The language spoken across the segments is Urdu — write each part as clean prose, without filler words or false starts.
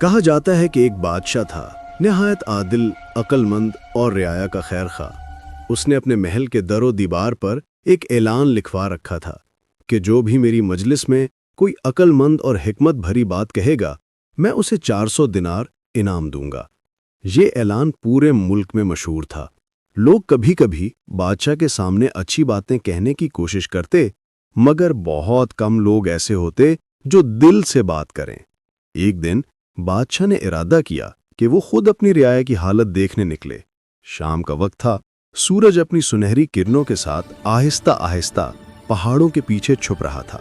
کہا جاتا ہے کہ ایک بادشاہ تھا، نہایت عادل، عقلمند اور رعایا کا خیر خواہ۔ اس نے اپنے محل کے در و دیوار پر ایک اعلان لکھوا رکھا تھا کہ جو بھی میری مجلس میں کوئی عقلمند اور حکمت بھری بات کہے گا، میں اسے 400 دینار انعام دوں گا۔ یہ اعلان پورے ملک میں مشہور تھا۔ لوگ کبھی کبھی بادشاہ کے سامنے اچھی باتیں کہنے کی کوشش کرتے، مگر بہت کم لوگ ایسے ہوتے جو دل سے بات کریں۔ ایک دن بادشاہ نے ارادہ کیا کہ وہ خود اپنی رعایا کی حالت دیکھنے نکلے۔ شام کا وقت تھا، سورج اپنی سنہری کرنوں کے ساتھ آہستہ آہستہ پہاڑوں کے پیچھے چھپ رہا تھا۔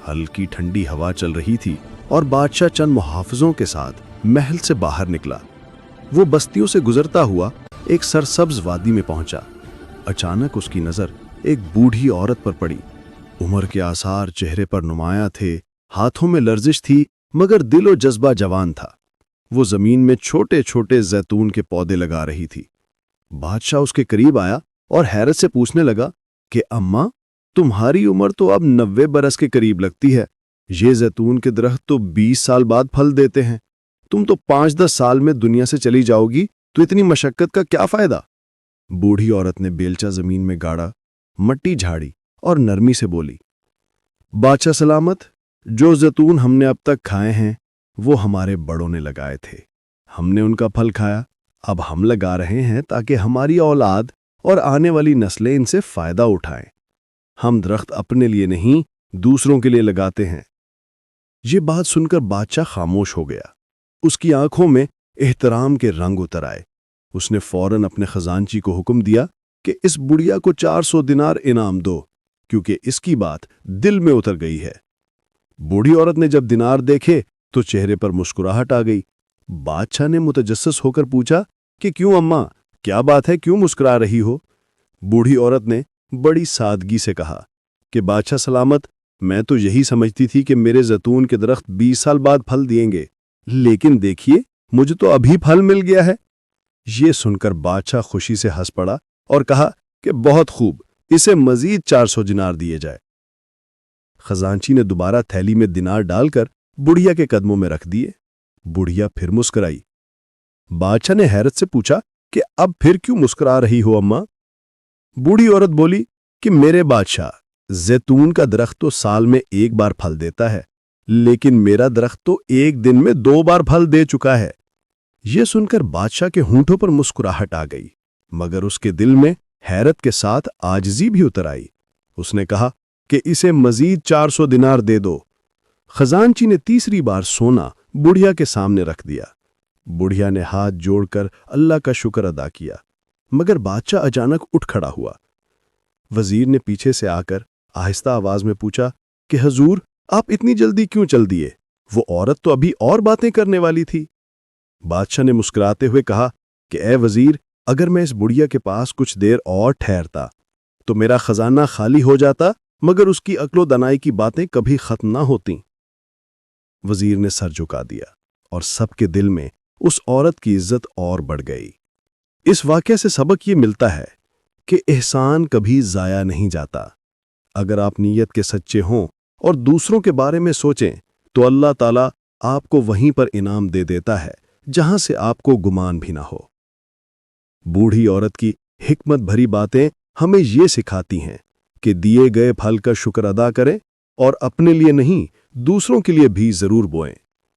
ہلکی ٹھنڈی ہوا چل رہی تھی اور بادشاہ چند محافظوں کے ساتھ محل سے باہر نکلا۔ وہ بستیوں سے گزرتا ہوا ایک سرسبز وادی میں پہنچا۔ اچانک اس کی نظر ایک بوڑھی عورت پر پڑی۔ عمر کے آثار چہرے پر نمایاں تھے، ہاتھوں میں لرزش تھی، مگر دل و جذبہ جوان تھا۔ وہ زمین میں چھوٹے چھوٹے زیتون کے پودے لگا رہی تھی۔ بادشاہ اس کے قریب آیا اور حیرت سے پوچھنے لگا کہ اماں، تمہاری عمر تو اب 90 برس کے قریب لگتی ہے۔ یہ زیتون کے درخت تو 20 سال بعد پھل دیتے ہیں۔ تم تو 5-10 سال میں دنیا سے چلی جاؤ گی، تو اتنی مشقت کا کیا فائدہ؟ بوڑھی عورت نے بیلچہ زمین میں گاڑا، مٹی جھاڑی اور نرمی سے بولی، بادشاہ سلامت، جو زیتون ہم نے اب تک کھائے ہیں وہ ہمارے بڑوں نے لگائے تھے۔ ہم نے ان کا پھل کھایا، اب ہم لگا رہے ہیں تاکہ ہماری اولاد اور آنے والی نسلیں ان سے فائدہ اٹھائیں۔ ہم درخت اپنے لیے نہیں، دوسروں کے لیے لگاتے ہیں۔ یہ بات سن کر بادشاہ خاموش ہو گیا۔ اس کی آنکھوں میں احترام کے رنگ اتر آئے۔ اس نے فوراً اپنے خزانچی کو حکم دیا کہ اس بڑھیا کو 400 دینار انعام دو، کیونکہ اس کی بات دل میں اتر گئی ہے۔ بوڑھی عورت نے جب دینار دیکھے تو چہرے پر مسکراہٹ آ گئی۔ بادشاہ نے متجسس ہو کر پوچھا کہ کیوں اماں، کیا بات ہے، کیوں مسکرا رہی ہو؟ بوڑھی عورت نے بڑی سادگی سے کہا کہ بادشاہ سلامت، میں تو یہی سمجھتی تھی کہ میرے زیتون کے درخت 20 سال بعد پھل دیں گے، لیکن دیکھیے مجھے تو ابھی پھل مل گیا ہے۔ یہ سن کر بادشاہ خوشی سے ہنس پڑا اور کہا کہ بہت خوب، اسے مزید 400 دینار دیے جائے۔ خزانچی نے دوبارہ تھیلی میں دینار ڈال کر بڑھیا کے قدموں میں رکھ دیے۔ بڑھیا پھر مسکرائی۔ بادشاہ نے حیرت سے پوچھا کہ اب پھر کیوں مسکرا رہی ہو اماں؟ بوڑھی عورت بولی کہ میرے بادشاہ، زیتون کا درخت تو سال میں ایک بار پھل دیتا ہے، لیکن میرا درخت تو ایک دن میں 2 بار پھل دے چکا ہے۔ یہ سن کر بادشاہ کے ہونٹوں پر مسکراہٹ آ گئی، مگر اس کے دل میں حیرت کے ساتھ عاجزی بھی اتر آئی۔ اس نے کہا کہ اسے مزید 400 دینار دے دو۔ خزانچی نے تیسری بار سونا بڑھیا کے سامنے رکھ دیا۔ بڑھیا نے ہاتھ جوڑ کر اللہ کا شکر ادا کیا، مگر بادشاہ اچانک اٹھ کھڑا ہوا۔ وزیر نے پیچھے سے آ کر آہستہ آواز میں پوچھا کہ حضور، آپ اتنی جلدی کیوں چل دیے؟ وہ عورت تو ابھی اور باتیں کرنے والی تھی۔ بادشاہ نے مسکراتے ہوئے کہا کہ اے وزیر، اگر میں اس بڑھیا کے پاس کچھ دیر اور ٹھہرتا تو میرا خزانہ خالی ہو جاتا، مگر اس کی عقل و دانائی کی باتیں کبھی ختم نہ ہوتیں۔ وزیر نے سر جھکا دیا اور سب کے دل میں اس عورت کی عزت اور بڑھ گئی۔ اس واقعے سے سبق یہ ملتا ہے کہ احسان کبھی ضائع نہیں جاتا۔ اگر آپ نیت کے سچے ہوں اور دوسروں کے بارے میں سوچیں تو اللہ تعالیٰ آپ کو وہیں پر انعام دے دیتا ہے جہاں سے آپ کو گمان بھی نہ ہو۔ بوڑھی عورت کی حکمت بھری باتیں ہمیں یہ سکھاتی ہیں کہ دیے گئے پھل کا شکر ادا کریں اور اپنے لیے نہیں، دوسروں کے لیے بھی ضرور بوئیں۔